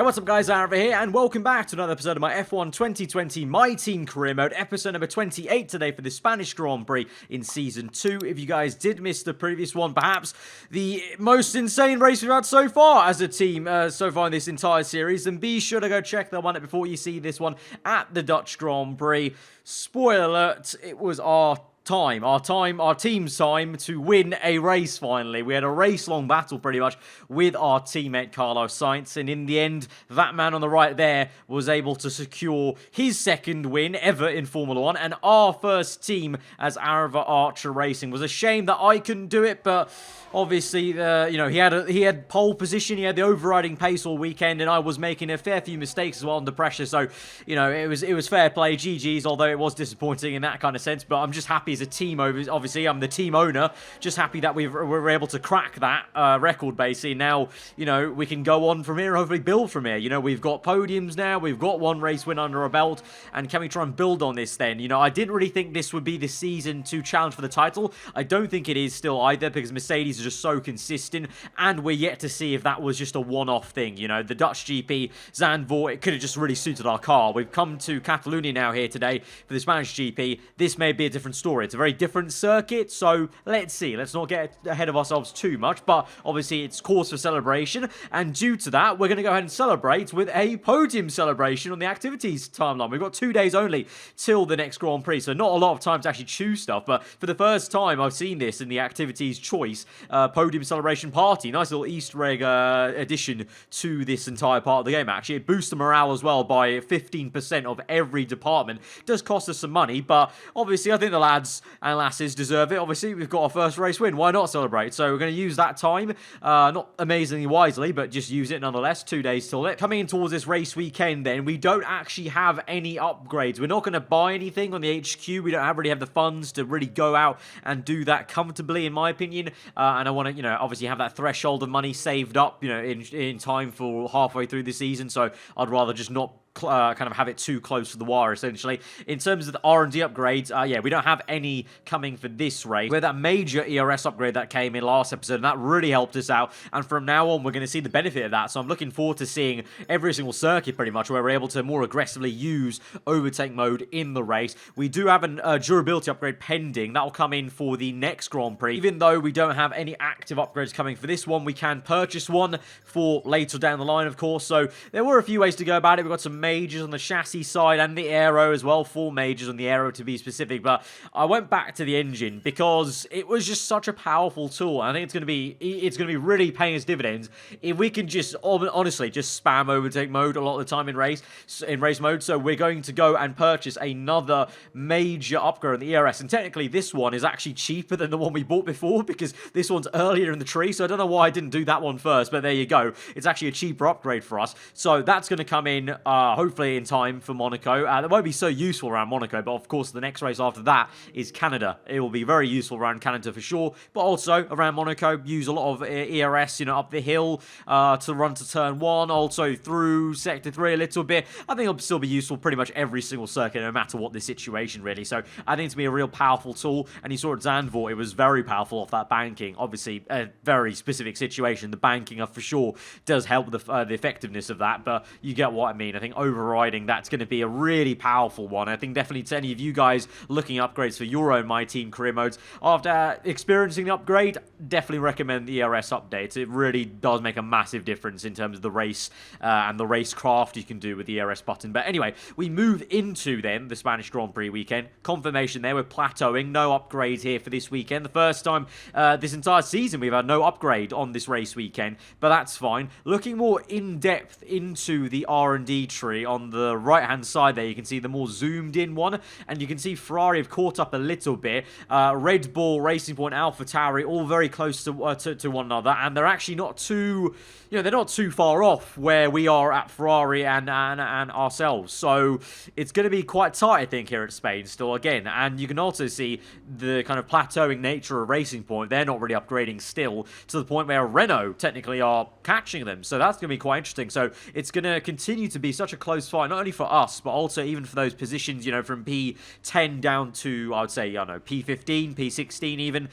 Hey, what's up guys, aarava here, and welcome back to another episode of my F1 2020 My Team Career Mode, episode number 28 today for the Spanish Grand Prix in Season 2. If you guys did miss the previous one, perhaps the most insane race we've had so far as a team, so far in this entire series, then be sure to go check that one out before you see this one at the Dutch Grand Prix. Spoiler alert, it was our team's time to win a race finally. We had a race-long battle pretty much with our teammate Carlos Sainz, and in the end, that man on the right there was able to secure his second win ever in Formula 1, and our first team as aarava Archer Racing. Was a shame that I couldn't do it, but obviously, he had pole position, he had the overriding pace all weekend, and I was making a fair few mistakes as well under pressure, so, it was fair play, GG's, although it was disappointing in that kind of sense, but I'm just happy as a team, obviously, I'm the team owner, just happy that we were able to crack that record, basically. Now, we can go on from here and hopefully build from here. We've got podiums now, we've got one race win under our belt, and can we try and build on this then? I didn't really think this would be the season to challenge for the title. I don't think it is still either, because Mercedes are just so consistent, and we're yet to see if that was just a one-off thing. The Dutch GP, Zandvoort, it could have just really suited our car. We've come to Catalonia now here today for the Spanish GP. This may be a different story. It's a very different circuit, so let's see. Let's not get ahead of ourselves too much, but obviously it's cause for celebration, and due to that, we're going to go ahead and celebrate with a podium celebration on the activities timeline. We've got 2 days only till the next Grand Prix, so not a lot of time to actually choose stuff, but for the first time I've seen this in the activities choice podium celebration party. Nice little Easter egg addition to this entire part of the game, actually. It boosts the morale as well by 15% of every department. It does cost us some money, but obviously I think the lads and lasses deserve it. Obviously, we've got our first race win. Why not celebrate? So we're going to use that time, not amazingly wisely, but just use it nonetheless. 2 days till it. Coming in towards this race weekend then, we don't actually have any upgrades. We're not going to buy anything on the HQ. We don't really have the funds to really go out and do that comfortably, in my opinion. And I want to, obviously have that threshold of money saved up, in time for halfway through the season. So I'd rather just not kind of have it too close to the wire, essentially. In terms of the R&D upgrades, yeah, we don't have any coming for this race. We had that major ERS upgrade that came in last episode, and that really helped us out, and from now on, we're going to see the benefit of that, so I'm looking forward to seeing every single circuit, pretty much, where we're able to more aggressively use overtake mode in the race. We do have a durability upgrade pending. That will come in for the next Grand Prix. Even though we don't have any active upgrades coming for this one, we can purchase one for later down the line, of course, so there were a few ways to go about it. We've got some majors on the chassis side and the aero as well, 4 majors on the aero to be specific, but I went back to the engine because it was just such a powerful tool. I think it's going to be really paying us dividends if we can just honestly just spam overtake mode a lot of the time in race mode. So we're going to go and purchase another major upgrade on the ERS, and technically this one is actually cheaper than the one we bought before because this one's earlier in the tree, so I don't know why I didn't do that one first, but there you go. It's actually a cheaper upgrade for us, so that's going to come in hopefully in time for Monaco. That won't be so useful around Monaco, but of course the next race after that is Canada. It will be very useful around Canada for sure, but also around Monaco, use a lot of ERS, up the hill to run to turn 1, also through sector 3 a little bit. I think it'll still be useful pretty much every single circuit, no matter what the situation, really. So I think it's going to be a real powerful tool, and you saw at Zandvoort, it was very powerful off that banking. Obviously, a very specific situation. The banking for sure does help the effectiveness of that, but you get what I mean. I think overriding, that's going to be a really powerful one. I think definitely to any of you guys looking at upgrades for your own My Team career modes, after experiencing the upgrade, definitely recommend the ERS updates. It really does make a massive difference in terms of the race and the racecraft you can do with the ERS button. But anyway, we move into then the Spanish Grand Prix weekend. Confirmation there, we're plateauing. No upgrades here for this weekend. The first time this entire season we've had no upgrade on this race weekend, but that's fine. Looking more in depth into the R&D tree on the right-hand side there, you can see the more zoomed-in one, and you can see Ferrari have caught up a little bit. Red Bull, Racing Point, AlphaTauri, all very close to one another, and they're actually not too, they're not too far off where we are at Ferrari and ourselves. So it's going to be quite tight, I think, here at Spain still again, and you can also see the kind of plateauing nature of Racing Point. They're not really upgrading still, to the point where Renault technically are catching them. So that's going to be quite interesting. So it's going to continue to be such a close fight, not only for us, but also even for those positions, from P10 down to, I would say, P15, P16 even,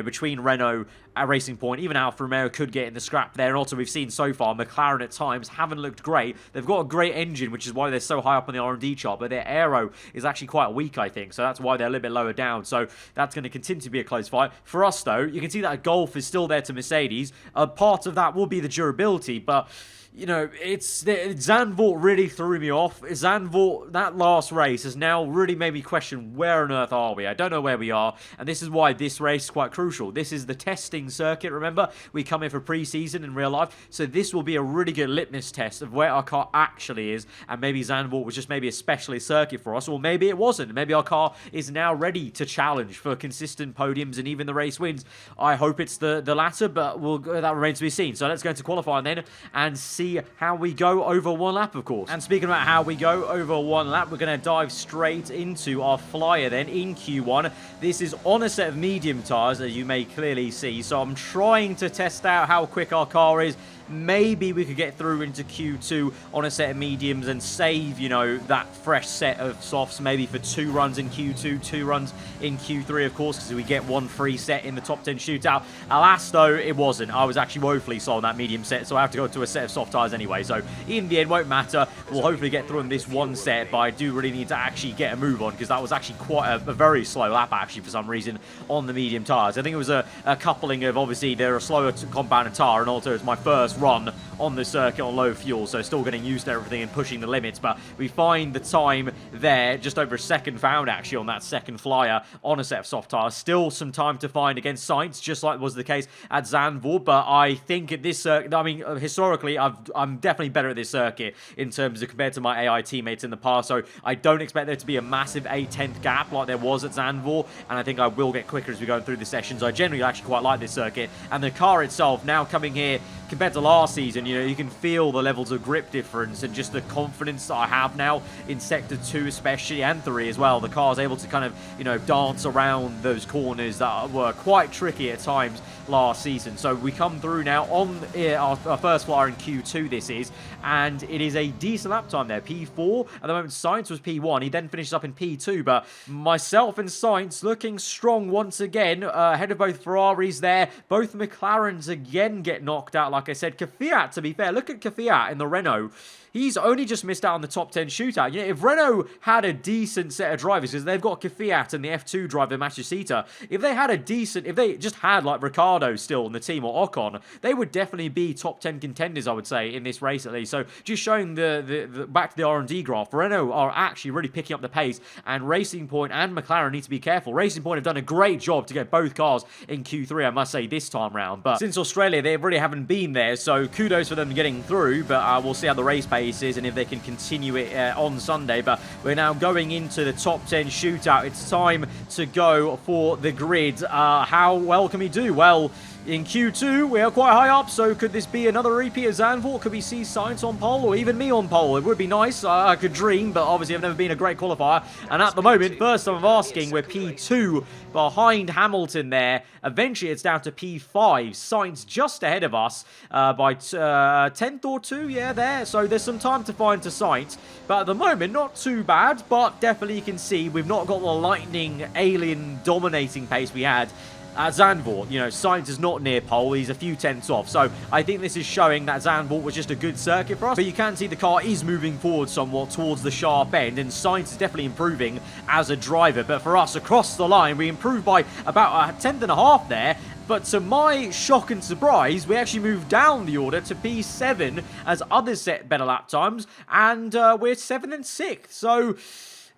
between Renault at Racing Point. Even Alfa Romeo could get in the scrap there. And also, we've seen so far, McLaren at times haven't looked great. They've got a great engine, which is why they're so high up on the R&D chart, but their aero is actually quite weak, I think. So that's why they're a little bit lower down. So that's going to continue to be a close fight. For us, though, you can see that Gulf is still there to Mercedes. Part of that will be the durability, but you know, Zandvoort really threw me off. Zandvoort, that last race has now really made me question where on earth are we? I don't know where we are, and this is why this race is quite crucial. This is the testing circuit, remember? We come here for pre-season in real life, so this will be a really good litmus test of where our car actually is, and maybe Zandvoort was just maybe a specialist circuit for us, or maybe it wasn't. Maybe our car is now ready to challenge for consistent podiums and even the race wins. I hope it's the latter, but that remains to be seen. So let's go into qualifying then and see how we go over one lap, of course. And speaking about how we go over one lap, we're going to dive straight into our flyer then in Q1. This is on a set of medium tyres, as you may clearly see. So I'm trying to test out how quick our car is. Maybe we could get through into Q2 on a set of mediums and save, you know, that fresh set of softs, maybe for 2 runs in Q2, 2 runs in Q3, of course, because we get 1 free set in the top 10 shootout. Alas, though, it wasn't. I was actually woefully slow on that medium set, so I have to go to a set of soft tyres anyway. So in the end, won't matter. We'll hopefully get through in this one set, but I do really need to actually get a move on, because that was actually quite a very slow lap, actually, for some reason, on the medium tyres. I think it was a coupling of, obviously, they're a slower compounded tyre, and also it's my first run on the circuit on low fuel, so still getting used to everything and pushing the limits. But we find the time there, just over a second found actually on that second flyer on a set of soft tyres. Still some time to find against Sainz, just like was the case at Zandvoort. But I think at this circuit, I mean, historically, I'm definitely better at this circuit in terms of compared to my AI teammates in the past. So I don't expect there to be a massive 8/10 gap like there was at Zandvoort, and I think I will get quicker as we go through the sessions. I generally actually quite like this circuit, and the car itself now coming here compared to last season, you know, you can feel the levels of grip difference and just the confidence that I have now in Sector 2 especially, and 3 as well. The car's able to kind of, you know, dance around those corners that were quite tricky at times last season. So we come through now on our first flyer in Q2 this is, and it is a decent lap time there. P4, at the moment Sainz was P1, he then finishes up in P2, but myself and Sainz looking strong once again, ahead of both Ferraris there. Both McLarens again get knocked out, like I said. Kvyat, to be fair, look at Kvyat in the Renault. He's only just missed out on the top 10 shootout. You know, if Renault had a decent set of drivers, because they've got Kvyat and the F2 driver Matsushita, if they had a decent, if they just had like Ricciardo still in the team or Ocon, they would definitely be top 10 contenders, I would say, in this race at least. So just showing the back to the R&D graph, Renault are actually really picking up the pace, and Racing Point and McLaren need to be careful. Racing Point have done a great job to get both cars in Q3, I must say, this time round. But since Australia, they really haven't been there, so kudos for them getting through, but we'll see how the race pace is and if they can continue it on Sunday. But we're now going into the top 10 shootout. It's time to go for the grid. How well can we do? Well, in Q2, we are quite high up, so could this be another repeat of Zandvoort? Could we see Sainz on pole, or even me on pole? It would be nice. I could dream, but obviously I've never been a great qualifier. And at the moment, first time of asking, we're P2 behind Hamilton there. Eventually, it's down to P5. Sainz just ahead of us by 10th or 2, yeah, there. So there's some time to find to Sainz. But at the moment, not too bad, but definitely you can see we've not got the lightning, alien, dominating pace we had at Zandvoort. You know, Sainz is not near pole. He's a few tenths off. So I think this is showing that Zandvoort was just a good circuit for us. But you can see the car is moving forward somewhat towards the sharp end, and Sainz is definitely improving as a driver. But for us, across the line, we improved by about a tenth and a half there. But to my shock and surprise, we actually moved down the order to P7 as others set better lap times, and we're 7th and 6th. So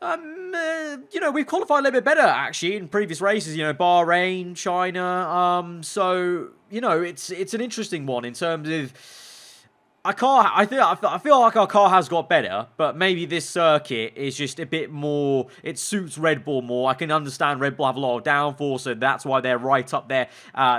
you know, we've qualified a little bit better, actually, in previous races, you know, Bahrain, China, so, you know, it's an interesting one in terms of I feel like our car has got better, but maybe this circuit is just a bit more, it suits Red Bull more. I can understand Red Bull have a lot of downforce, so that's why they're right up there,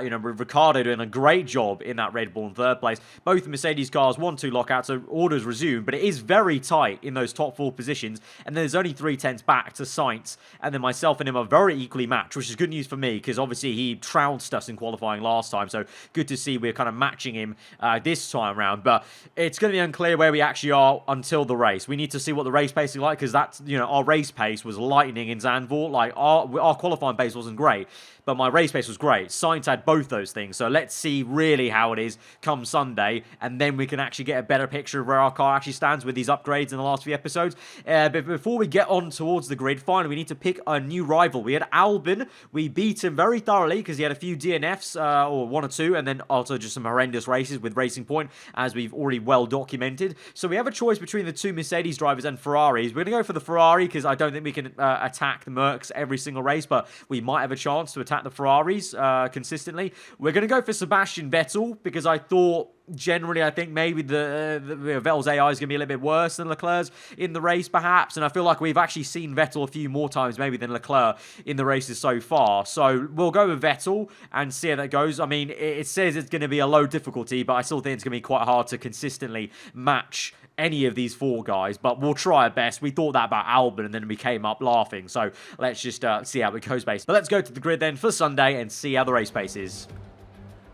you know, with Ricciardo doing a great job in that Red Bull in 3rd place. Both Mercedes cars 1-2 lockout, so orders resume, but it is very tight in those top 4 positions, and there's only 3 tenths back to Sainz, and then myself and him are very equally matched, which is good news for me, because obviously he trounced us in qualifying last time, so good to see we're kind of matching him this time around. But it's going to be unclear where we actually are until the race. We need to see what the race pace is like, because that's, our race pace was lightning in Zandvoort. Like, our qualifying pace wasn't great, but my race pace was great. Sainz had both those things, so let's see really how it is come Sunday, and then we can actually get a better picture of where our car actually stands with these upgrades in the last few episodes. But before we get on towards the grid, finally, we need to pick a new rival. We had Albon. We beat him very thoroughly because he had a few DNFs, or 1 or 2, and then also just some horrendous races with Racing Point, as we've already well documented. So we have a choice between the 2 Mercedes drivers and Ferraris. We're going to go for the Ferrari because I don't think we can attack the Mercs every single race, but we might have a chance to attack the Ferraris consistently. We're going to go for Sebastian Vettel because I thought, generally, I think maybe the Vettel's AI is going to be a little bit worse than Leclerc's in the race, perhaps. And I feel like we've actually seen Vettel a few more times maybe than Leclerc in the races so far. So we'll go with Vettel and see how that goes. I mean, it says it's going to be a low difficulty, but I still think it's going to be quite hard to consistently match any of these 4 guys, but we'll try our best. We thought that about Albon, and then we came up laughing. So let's just see how it goes, basically. But let's go to the grid then for Sunday and see how the race pace is.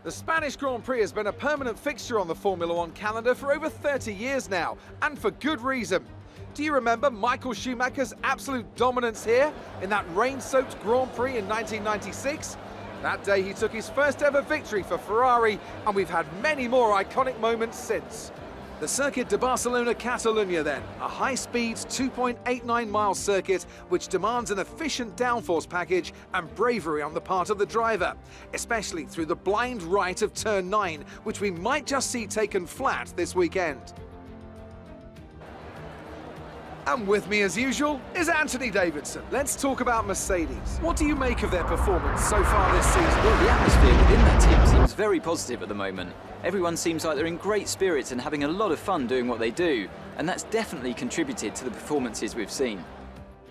The Spanish Grand Prix has been a permanent fixture on the Formula One calendar for over 30 years now, and for good reason. Do you remember Michael Schumacher's absolute dominance here in that rain-soaked Grand Prix in 1996? That day he took his first ever victory for Ferrari, and we've had many more iconic moments since. The Circuit de Barcelona-Catalunya then, a high-speed 2.89-mile circuit which demands an efficient downforce package and bravery on the part of the driver, especially through the blind right of turn 9, which we might just see taken flat this weekend. And with me as usual is Anthony Davidson. Let's talk about Mercedes. What do you make of their performance so far this season? Well, the atmosphere within that team seems very positive at the moment. Everyone seems like they're in great spirits and having a lot of fun doing what they do, and that's definitely contributed to the performances we've seen.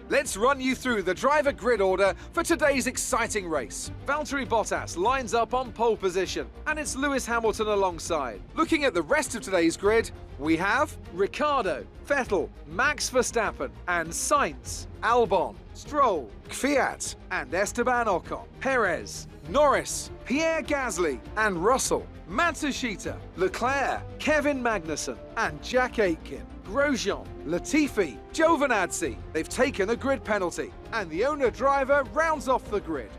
Let's run you through the driver grid order for today's exciting race. Valtteri Bottas lines up on pole position, and it's Lewis Hamilton alongside. Looking at the rest of today's grid, we have Ricciardo, Vettel, Max Verstappen, and Sainz, Albon, Stroll, Kvyat, and Esteban Ocon, Perez, Norris, Pierre Gasly, and Russell, Matsushita, Leclerc, Kevin Magnussen, and Jack Aitken. Grosjean, Latifi, Giovinazzi. They've taken a grid penalty, and the owner-driver rounds off the grid.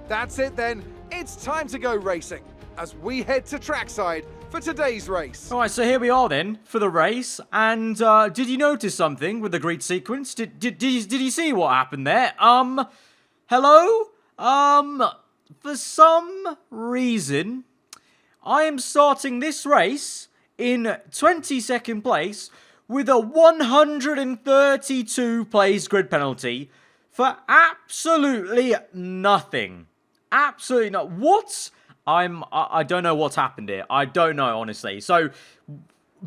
That's it then. It's time to go racing as we head to trackside for today's race. All right, so here we are then for the race. And did you notice something with the grid sequence? Did you see what happened there? Hello? For some reason, I am starting this race in 22nd place with a 132 place grid penalty for absolutely nothing. Absolutely not. What? I don't know what's happened here. I don't know, honestly. So,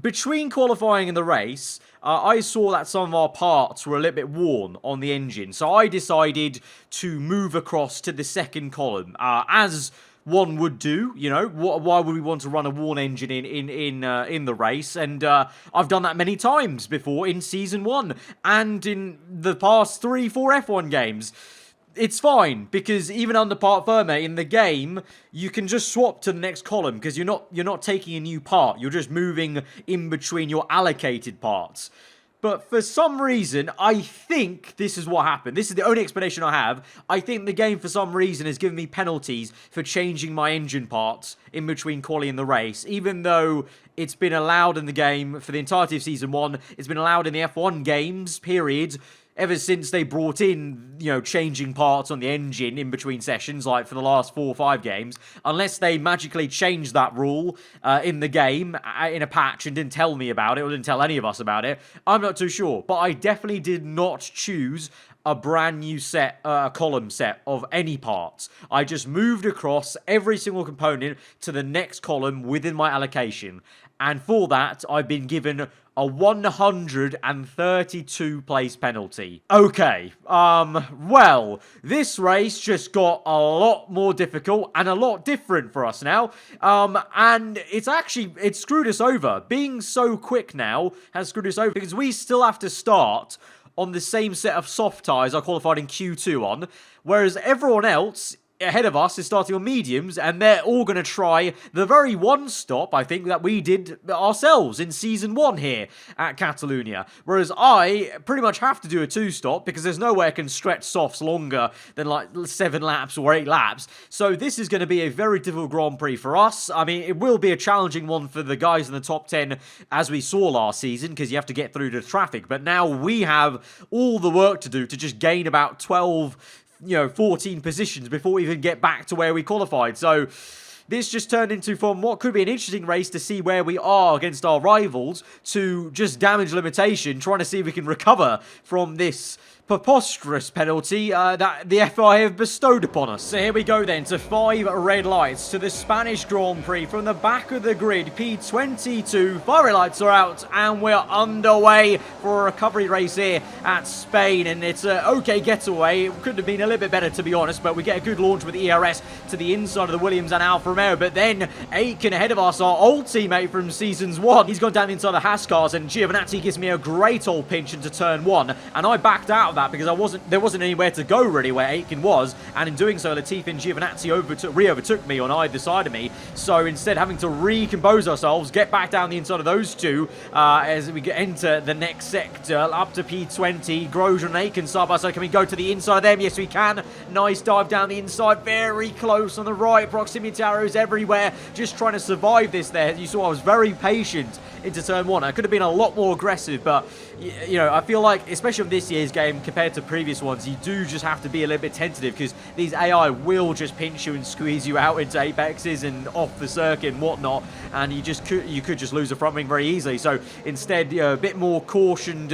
between qualifying and the race, I saw that some of our parts were a little bit worn on the engine. So, I decided to move across to the second column, as one would do, why would we want to run a worn engine in the race? And I've done that many times before in Season 1 and in the past 3-4 F1 games. It's fine, because even under Part Ferme in the game, you can just swap to the next column, because you're not taking a new part, you're just moving in between your allocated parts. But for some reason, I think this is what happened. This is the only explanation I have. I think the game, for some reason, has given me penalties for changing my engine parts in between quali and the race. Even though it's been allowed in the game for the entirety of Season 1, it's been allowed in the F1 games, period, ever since they brought in, changing parts on the engine in between sessions, like for the last 4 or 5 games, unless they magically changed that rule in the game, in a patch, and didn't tell me about it, or didn't tell any of us about it, I'm not too sure. But I definitely did not choose a brand new set, column set of any parts. I just moved across every single component to the next column within my allocation. And for that, I've been given a 132 place penalty. Okay, well, this race just got a lot more difficult and a lot different for us now. And it screwed us over. Being so quick now has screwed us over, because we still have to start on the same set of soft tyres I qualified in Q2 on, whereas everyone else ahead of us is starting on mediums, and they're all going to try the very one stop, I think, that we did ourselves in Season 1 here at Catalonia. Whereas I pretty much have to do a 2-stop, because there's no way I can stretch softs longer than like 7 laps or 8 laps. So this is going to be a very difficult Grand Prix for us. I mean, it will be a challenging one for the guys in the top 10, as we saw last season, because you have to get through the traffic. But now we have all the work to do to just gain about 12, 14 positions before we even get back to where we qualified. So this just turned into, from what could be an interesting race to see where we are against our rivals, to just damage limitation, trying to see if we can recover from this preposterous penalty that the FIA have bestowed upon us. So here we go then to 5 red lights to the Spanish Grand Prix from the back of the grid. P22, 5 red lights are out, and we're underway for a recovery race here at Spain, and it's an okay getaway. It could have been a little bit better, to be honest, but we get a good launch with ERS to the inside of the Williams and Alfa Romeo. But then Aitken ahead of us, our old teammate from Seasons 1, he's gone down the inside of the Haas cars, and Giovinazzi gives me a great old pinch into turn 1, and I backed out of that because there wasn't anywhere to go really where Aitken was, and in doing so Latifi and Giovinazzi re-overtook me on either side of me. So instead, having to recompose ourselves, get back down the inside of those two as we enter the next sector up to P20. Grosjean and Aitken side by side. Can we go to the inside of them? Yes, we can. Nice dive down the inside, very close on the right. Proximity arrows everywhere, just trying to survive this there. You saw I was very patient into turn 1. I could have been a lot more aggressive, but I feel like, especially on this year's game compared to previous ones, you do just have to be a little bit tentative, because these AI will just pinch you and squeeze you out into apexes and off the circuit and whatnot, and you could just lose a front wing very easily. So instead, a bit more cautioned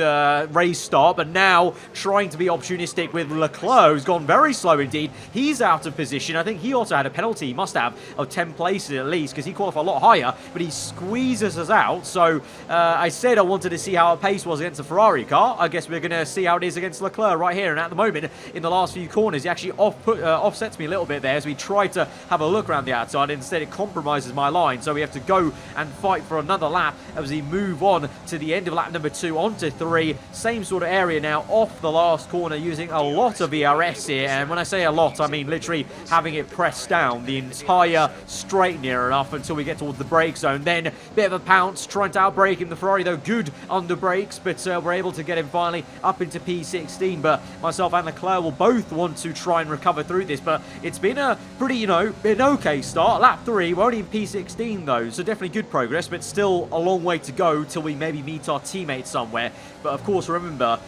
race start, but now trying to be opportunistic with Leclerc, who's gone very slow indeed. He's out of position. I think he also had a penalty, he must have, of 10 places at least, because he qualified a lot higher, but he squeezes us out. So I said I wanted to see how our pace was against a Ferrari car. I guess we're going to see how it is against Leclerc right here. And at the moment, in the last few corners, he actually offsets me a little bit there as we try to have a look around the outside. Instead, it compromises my line, so we have to go and fight for another lap as we move on to the end of lap number 2 onto 3. Same sort of area now off the last corner, using a lot of ERS here. And when I say a lot, I mean literally having it pressed down the entire straight near enough until we get towards the brake zone. Then bit of a pounce, trying to outbrake him. The Ferrari, though, good under brakes, but we're able to get him finally up into P16. But myself and Leclerc will both want to try and recover through this. But it's been a pretty, an okay start. Lap 3, we're only in P16 though, so definitely good progress, but still a long way to go till we maybe meet our teammates somewhere. But of course, remember,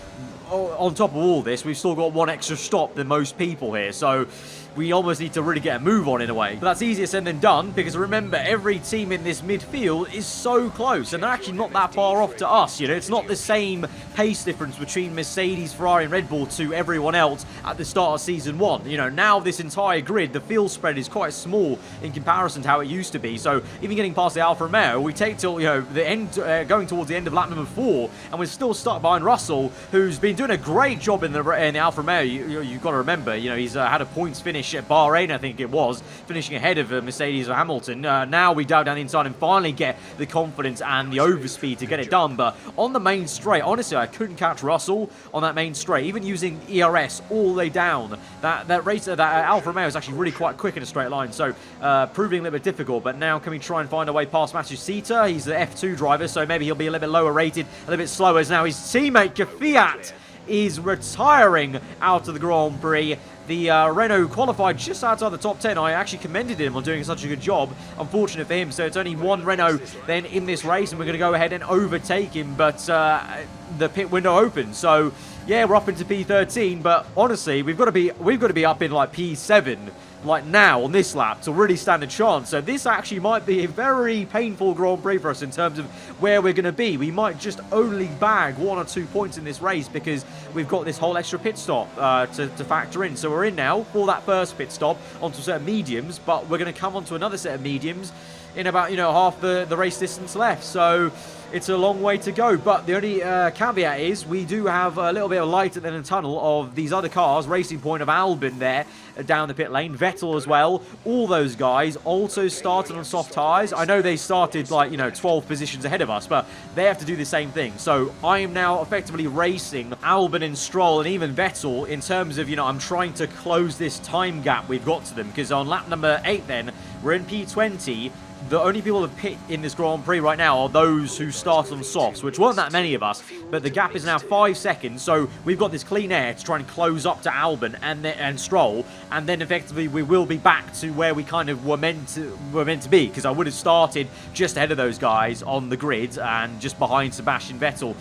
on top of all this, we've still got one extra stop than most people here, so we almost need to really get a move on in a way. But that's easier said than done, because remember, every team in this midfield is so close, and they're actually not that far off to us. It's not the same pace difference between Mercedes, Ferrari and Red Bull to everyone else at the start of Season 1. Now this entire grid, the field spread is quite small in comparison to how it used to be. So even getting past the Alfa Romeo, we take till, the end, going towards the end of lap number 4, and we're still stuck behind Russell, who's been doing a great job in the Alfa Romeo. You've got to remember, he's had a points finish at Bahrain, I think it was, finishing ahead of Mercedes or Hamilton. Now we dive down the inside and finally get the confidence and the overspeed to get it done. But on the main straight, honestly, I couldn't catch Russell on that main straight, even using ERS all the way down. That Alfa Romeo is actually really quite quick in a straight line, so proving a little bit difficult. But now can we try and find a way past Matsushita? He's the F2 driver, so maybe he'll be a little bit lower rated, a little bit slower, as now his teammate Kvyat is retiring out of the Grand Prix. The Renault qualified just outside the top 10. I actually commended him on doing such a good job. Unfortunate for him, so it's only one Renault then in this race, and we're going to go ahead and overtake him, but the pit window opens. So yeah, we're up into P13, but honestly, we've got to be up in like P7 like now on this lap to really stand a chance. So this actually might be a very painful Grand Prix for us in terms of where we're going to be. We might just only bag 1 or 2 points in this race because we've got this whole extra pit stop to factor in. So we're in now for that first pit stop onto a set of mediums, but we're going to come onto another set of mediums in about half the race distance left. So it's a long way to go. But the only caveat is we do have a little bit of light at the end of the tunnel of these other cars. Racing Point of Albon there down the pit lane. Vettel as well. All those guys also started on soft tyres. I know they started like, 12 positions ahead of us, but they have to do the same thing. So I am now effectively racing Albon and Stroll and even Vettel in terms of, I'm trying to close this time gap we've got to them, because on lap number 8 then, we're in P20. The only people that pit in this Grand Prix right now are those who start on softs, which weren't that many of us, but the gap is now 5 seconds, so we've got this clean air to try and close up to Albon and Stroll, and then effectively we will be back to where we kind of were meant to be, because I would have started just ahead of those guys on the grid and just behind Sebastian Vettel,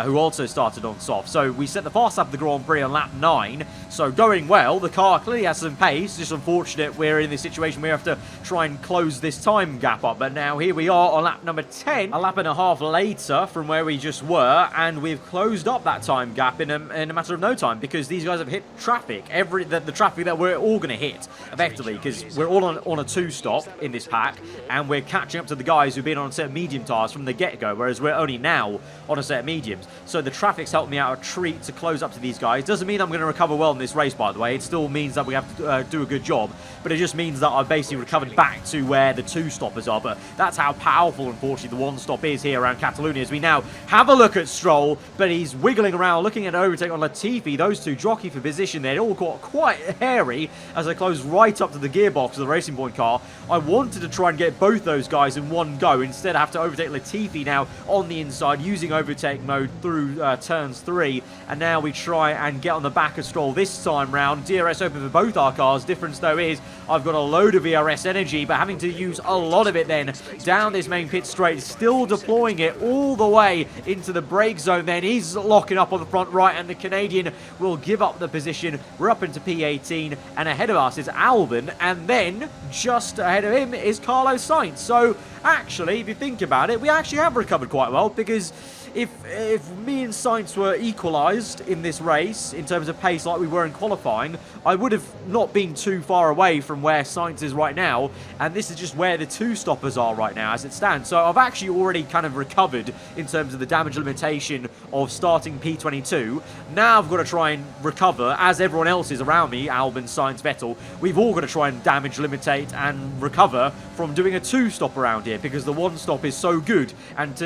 who also started on soft. So we set the fast lap of the Grand Prix on lap 9, so going well. The car clearly has some pace, just unfortunate we're in this situation where we have to try and close this time gap up. But now here we are on lap number 10, a lap and a half later from where we just were, and we've closed up that time gap in a matter of no time, because these guys have hit traffic, the traffic that we're all going to hit effectively, because we're all on a 2-stop in this pack, and we're catching up to the guys who've been on a set of medium tyres from the get-go, whereas we're only now on a set of mediums. So the traffic's helped me out a treat to close up to these guys. Doesn't mean I'm going to recover well in this race, by the way. It still means that we have to do a good job, but it just means that I've basically recovered back to where the 2-stoppers are. But that's how powerful, unfortunately, the 1-stop is here around Catalonia, as we now have a look at Stroll, but he's wiggling around, looking at an overtake on Latifi. Those two jockey for position there. It all got quite hairy as they close right up to the gearbox of the Racing Point car. I wanted to try and get both those guys in one go. Instead, I have to overtake Latifi now on the inside, using overtake mode through turns 3, and now we try and get on the back of Stroll this time round. DRS open for both our cars. Difference, though, is I've got a load of ERS energy, but having to use a lot of it then down this main pit straight, still deploying it all the way into the brake zone. Then he's locking up on the front right, and the Canadian will give up the position. We're up into P18, and ahead of us is Albon, and then just ahead of him is Carlos Sainz. So actually, if you think about it, we actually have recovered quite well, because if me and Sainz were equalised in this race in terms of pace like we were in qualifying, I would have not been too far away from where Sainz is right now, and this is just where the 2-stoppers are right now as it stands. So I've actually already kind of recovered in terms of the damage limitation of starting P22. Now I've got to try and recover, as everyone else is around me, Albon, Sainz, Vettel. We've all got to try and damage limitate and recover from doing a 2-stop around here, because the 1-stop is so good. And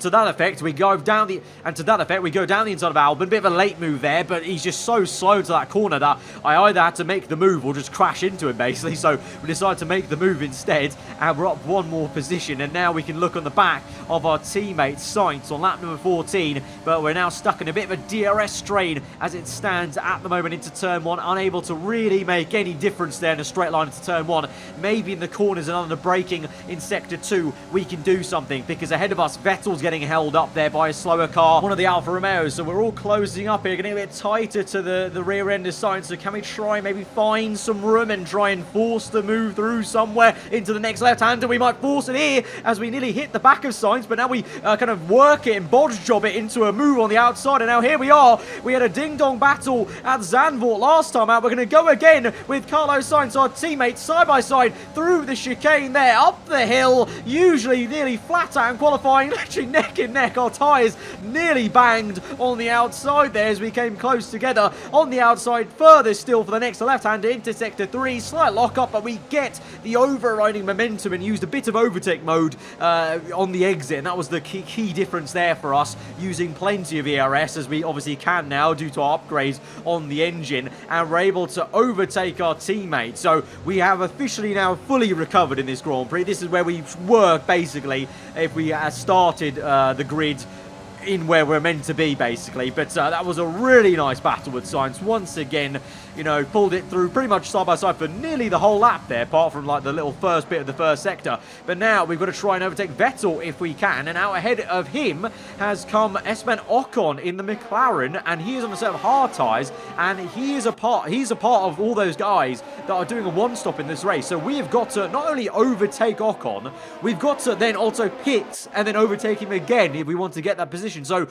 to that effect, we go down the inside of Albon. Bit of a late move there, but he's just so slow to that corner that I either had to make the move or just crash into him, basically. So we decided to make the move instead, and we're up one more position. And now we can look on the back of our teammate Sainz on lap number 14, but we're now stuck in a bit of a DRS strain as it stands at the moment into turn 1, unable to really make any difference there in a straight line into turn 1. Maybe in the corners and under braking in sector 2 we can do something, because ahead of us Vettel's getting held up there by a slower car, one of the Alfa Romeos. So we're all closing up here, getting a bit tighter to the rear end of Sainz. So can we try maybe find some room and try and force the move through somewhere into the next left-hander? We might force it here as we nearly hit the back of Sainz, but now we kind of work it and bodge job it into a move on the outside, and now here we are. We had a ding-dong battle at Zandvoort last time out. We're going to go again with Carlos Sainz, our teammate, side by side through the chicane there, up the hill, usually nearly flat out in qualifying, literally neck and neck. Our tyres nearly banged on the outside there as we came close together. On the outside, further still for the next left-hander into sector 3. Slight lock-up, but we get the overriding momentum and used a bit of overtake mode on the exit, and that was the key difference there for us, using plenty of ERS, as we obviously can now due to our upgrades on the engine, and we're able to overtake our teammate. So we have officially now fully recovered in this Grand Prix. This is where we were, basically, if we started the grid in where we're meant to be, basically. But that was a really nice battle with Sainz. Once again, you know, pulled it through pretty much side by side for nearly the whole lap there, apart from like the little first bit of the first sector. But now we've got to try and overtake Vettel if we can, and out ahead of him has come Esteban Ocon in the McLaren, and he is on a set of hard tyres, and he's a part of all those guys that are doing a one-stop in this race. So we have got to not only overtake Ocon, we've got to then also pit and then overtake him again if we want to get that position. position. So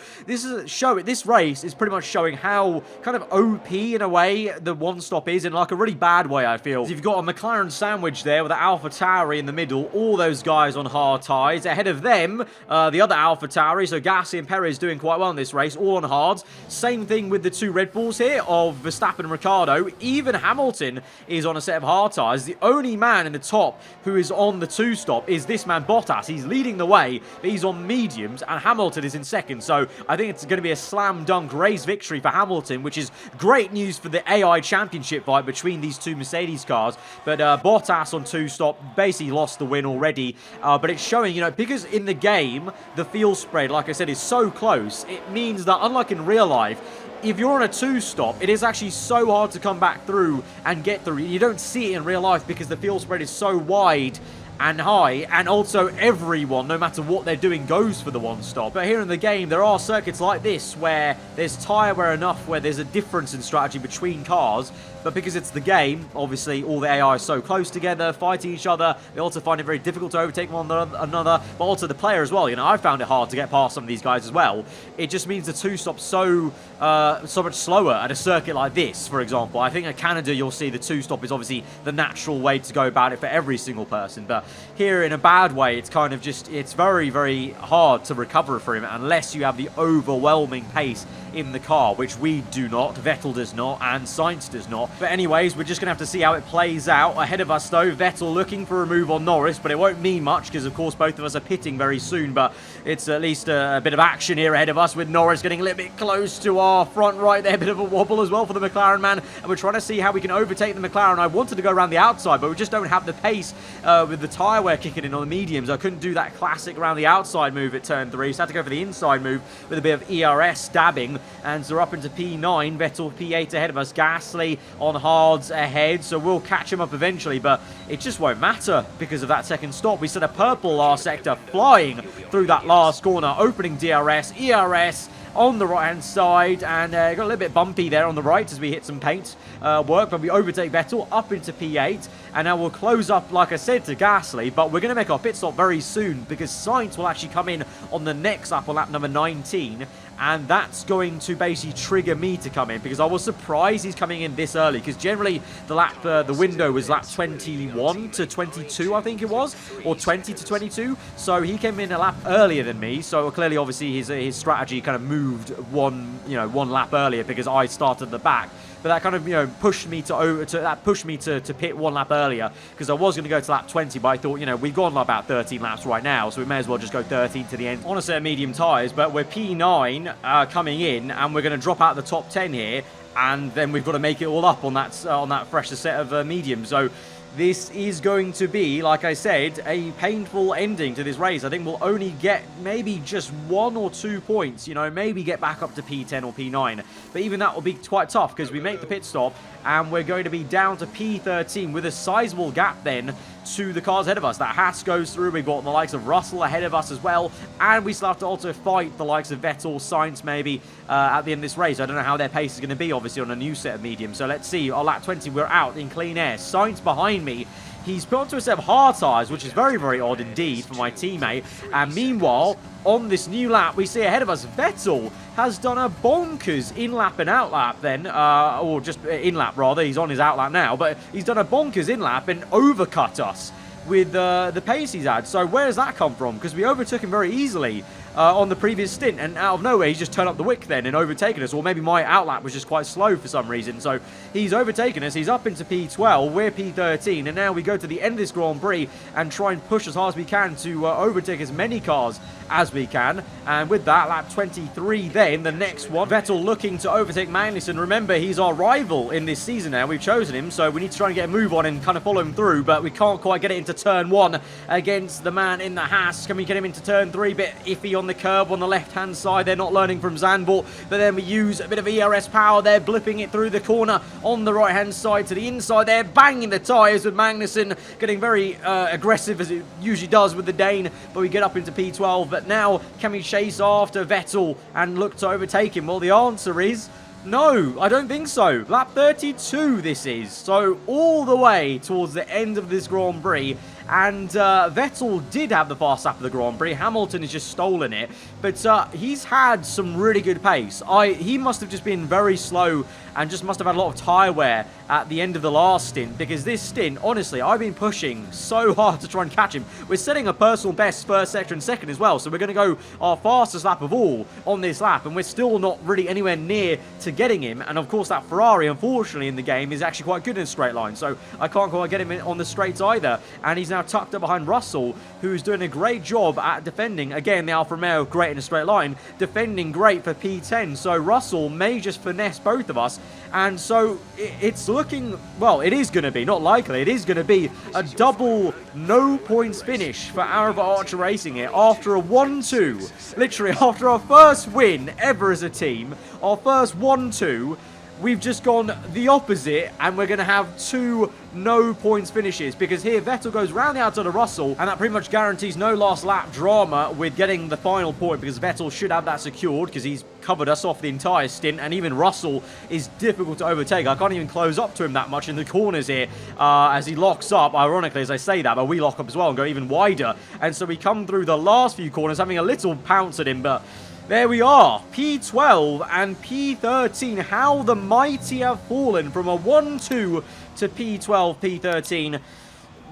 this race is pretty much showing how kind of OP in a way the one stop is, in like a really bad way, I feel. You've got a McLaren sandwich there with the AlphaTauri in the middle, all those guys on hard tyres. Ahead of them, the other AlphaTauri, so Gasly and Perez doing quite well in this race, all on hards. Same thing with the two Red Bulls here of Verstappen and Ricciardo. Even Hamilton is on a set of hard tyres. The only man in the top who is on the two-stop is this man Bottas. He's leading the way, but he's on mediums, and Hamilton is in second. So I think it's going to be a slam-dunk race victory for Hamilton, which is great news for the AI championship fight between these two Mercedes cars. But Bottas on two-stop basically lost the win already. But it's showing, you know, because in the game, the field spread, like I said, is so close. It means that, unlike in real life, if you're on a two-stop, it is actually so hard to come back through and get through. You don't see it in real life because the field spread is so wide and high, and also everyone, no matter what they're doing, goes for the one stop. But here in the game, there are circuits like this where there's tyre wear enough where there's a difference in strategy between cars, but because it's the game, obviously all the AI is so close together, fighting each other, they also find it very difficult to overtake one another, but also the player as well. You know, I found it hard to get past some of these guys as well. It just means the two-stop's so much slower at a circuit like this, for example. I think at Canada, you'll see the two-stop is obviously the natural way to go about it for every single person, but here in a bad way, it's kind of just, it's very, very hard to recover from it unless you have the overwhelming pace in the car, which we do not, Vettel does not, and Sainz does not. But anyways, we're just going to have to see how it plays out. Ahead of us, though, Vettel looking for a move on Norris, but it won't mean much because, of course, both of us are pitting very soon, but it's at least a bit of action here ahead of us with Norris getting a little bit close to our front right there. A bit of a wobble as well for the McLaren man, and we're trying to see how we can overtake the McLaren. I wanted to go around the outside, but we just don't have the pace with the tyre wear kicking in on the mediums. I couldn't do that classic around the outside move at turn 3, so I had to go for the inside move with a bit of ERS stabbing, and so we're up into P9, Vettel P8 ahead of us, Gasly on hards ahead, so we'll catch him up eventually, but it just won't matter because of that second stop. We set a purple last sector, flying through that last corner, opening DRS, ERS on the right-hand side, and got a little bit bumpy there on the right as we hit some paint work, but we overtake Vettel up into P8, and now we'll close up, like I said, to Gasly, but we're going to make our pit stop very soon because Sainz will actually come in on the next lap, on lap number 19, and that's going to basically trigger me to come in because I was surprised he's coming in this early because generally the window was lap 21 to 22, I think it was, or 20 to 22, so he came in a lap earlier than me, so clearly obviously his strategy kind of moved one lap earlier because I started at the back. But that kind of, you know, pushed me to pit one lap earlier because I was going to go to lap 20, but I thought, you know, we've gone about 13 laps right now, so we may as well just go 13 to the end on a set of medium tyres. But we're P9 coming in, and we're going to drop out the top 10 here, and then we've got to make it all up on that fresher set of mediums. So this is going to be, like I said, a painful ending to this race. I think we'll only get maybe just 1 or 2 points, you know, maybe get back up to P10 or P9. But even that will be quite tough because we make the pit stop and we're going to be down to P13 with a sizable gap then to the cars ahead of us. That Haas goes through, we've got the likes of Russell ahead of us as well, and we still have to also fight the likes of Vettel, Sainz maybe at the end of this race. I don't know how their pace is going to be, obviously, on a new set of mediums. So let's see. On lap 20, we're out in clean air. Sainz behind me. He's put onto a set of hard tyres, which is very, very odd indeed for my teammate. And meanwhile, on this new lap, we see ahead of us, Vettel has done a bonkers in-lap and out-lap then, or just in-lap rather, he's on his out-lap now, but he's done a bonkers in-lap and overcut us with the pace he's had. So where does that come from? Because we overtook him very easily on the previous stint, and out of nowhere he's just turned up the wick then and overtaken us, or maybe my outlap was just quite slow for some reason. So he's overtaken us, he's up into P12, we're P13, and now we go to the end of this Grand Prix and try and push as hard as we can to overtake as many cars as we can. And with that, lap 23 then, the next one, Vettel looking to overtake Magnussen. Remember, he's our rival in this season now, we've chosen him, so we need to try and get a move on and kind of follow him through, but we can't quite get it into turn 1 against the man in the Haas. Can we get him into turn 3? Bit iffy on the curb on the left-hand side. They're not learning from Zandvoort, but then we use a bit of ERS power there, blipping it through the corner on the right-hand side to the inside there, banging the tyres with Magnussen, getting very aggressive as it usually does with the Dane, but we get up into P12. But now, can we chase after Vettel and look to overtake him? Well, the answer is no, I don't think so. Lap 32 this is, so all the way towards the end of this Grand Prix, And Vettel did have the fast lap of the Grand Prix. Hamilton has just stolen it. But he's had some really good pace. He must have just been very slow and just must have had a lot of tyre wear at the end of the last stint, because this stint, honestly, I've been pushing so hard to try and catch him. We're setting a personal best first sector and second as well, so we're going to go our fastest lap of all on this lap, and we're still not really anywhere near to getting him. And of course that Ferrari, unfortunately, in the game is actually quite good in a straight line, so I can't quite get him on the straights either. And he's now tucked up behind Russell, who's doing a great job at defending. Again, the Alfa Romeo, great in a straight line, defending great for P10, so Russell may just finesse both of us. And so it's looking, well, it is going to be, not likely, it is going to be a double no points finish for aarava Archer Racing here after a 1-2. Literally, after our first win ever as a team, our first 1-2, we've just gone the opposite, and we're going to have 2 no points finishes, because here Vettel goes round the outside of Russell, and that pretty much guarantees no last lap drama with getting the final point, because Vettel should have that secured because he's covered us off the entire stint, and even Russell is difficult to overtake. I can't even close up to him that much in the corners here as he locks up, ironically as I say that, but we lock up as well and go even wider, and so we come through the last few corners having a little pounce at him, but there we are, P12 and P13. How the mighty have fallen from a 1-2 to P12, P13.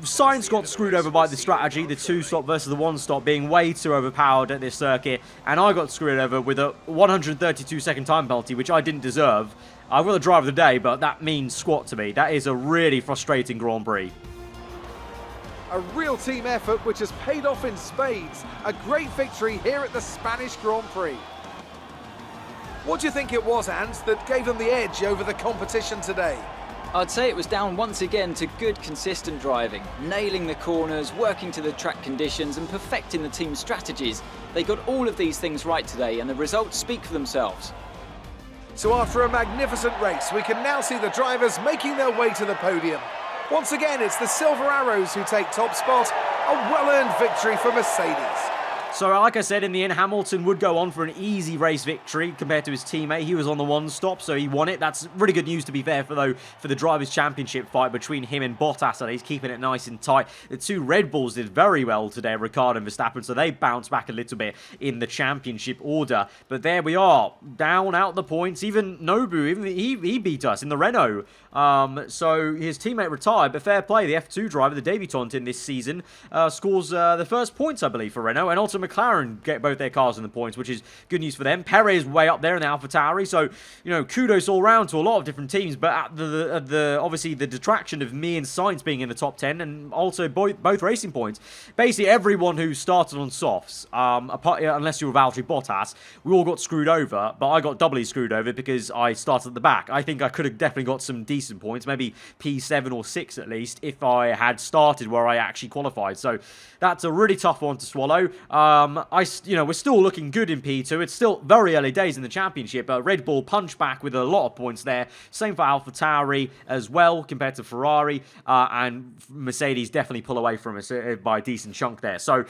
Sainz got screwed over by the strategy, the 2-stop versus the 1-stop being way too overpowered at this circuit. And I got screwed over with a 132-second time penalty, which I didn't deserve. I've got the driver of the day, but that means squat to me. That is a really frustrating Grand Prix. A real team effort which has paid off in spades. A great victory here at the Spanish Grand Prix. What do you think it was, Ant, that gave them the edge over the competition today? I'd say it was down once again to good, consistent driving, nailing the corners, working to the track conditions and perfecting the team's strategies. They got all of these things right today, and the results speak for themselves. So after a magnificent race, we can now see the drivers making their way to the podium. Once again, it's the Silver Arrows who take top spot. A well-earned victory for Mercedes. So, like I said, in the end, Hamilton would go on for an easy race victory compared to his teammate. He was on the 1-stop, so he won it. That's really good news, to be fair, for the Drivers' Championship fight between him and Bottas. And he's keeping it nice and tight. The 2 Red Bulls did very well today, Ricciardo and Verstappen, so they bounced back a little bit in the championship order. But there we are, down out the points. Even Nobu, he beat us in the Renault. So his teammate retired, but fair play. The F2 driver, the debutant in this season, scores the first points, I believe, for Renault, and also McLaren get both their cars in the points, which is good news for them. Perez way up there in the AlphaTauri, so kudos all round to a lot of different teams. But at the obviously the detraction of me and Sainz being in the top 10, and also both racing points. Basically, everyone who started on softs, unless you were Valtteri Bottas, we all got screwed over. But I got doubly screwed over because I started at the back. I think I could have definitely got some decent points, maybe P7 or 6 at least, if I had started where I actually qualified. So that's a really tough one to swallow. We're still looking good in P2. It's still very early days in the championship. Red Bull punch back with a lot of points there. Same for AlphaTauri as well compared to Ferrari, and Mercedes definitely pull away from us by a decent chunk there. So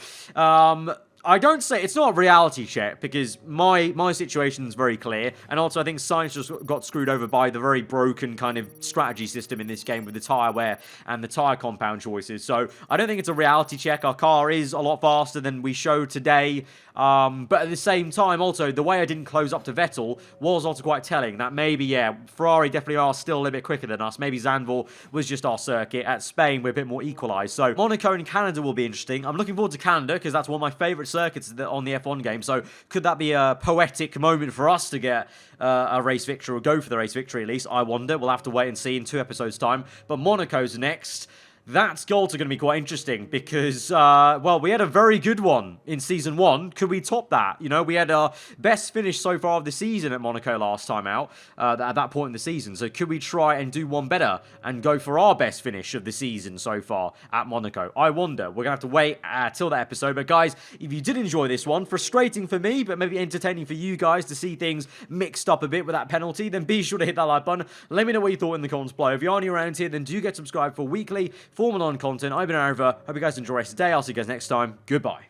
I don't say it's not a reality check, because my situation is very clear, and also I think Sainz just got screwed over by the very broken kind of strategy system in this game with the tyre wear and the tyre compound choices. So I don't think it's a reality check. Our car is a lot faster than we showed today, but at the same time, also the way I didn't close up to Vettel was also quite telling. That maybe, yeah, Ferrari definitely are still a little bit quicker than us. Maybe Zandvoort was just our circuit. At Spain, we're a bit more equalised. So Monaco and Canada will be interesting. I'm looking forward to Canada because that's one of my favourite circuits on the F1 game. So could that be a poetic moment for us to get a race victory, or go for the race victory at least? I wonder. We'll have to wait and see in 2 episodes' time. But Monaco's next. That's also going to be quite interesting because, well, we had a very good one in Season 1. Could we top that? We had our best finish so far of the season at Monaco last time out, at that point in the season. So could we try and do one better and go for our best finish of the season so far at Monaco? I wonder. We're going to have to wait till that episode. But guys, if you did enjoy this one, frustrating for me, but maybe entertaining for you guys to see things mixed up a bit with that penalty, then be sure to hit that like button. Let me know what you thought in the comments below. If you are new around here, then do get subscribed for weekly Formula 1 content. I've been aarava. Hope you guys enjoy the rest of the day. I'll see you guys next time. Goodbye.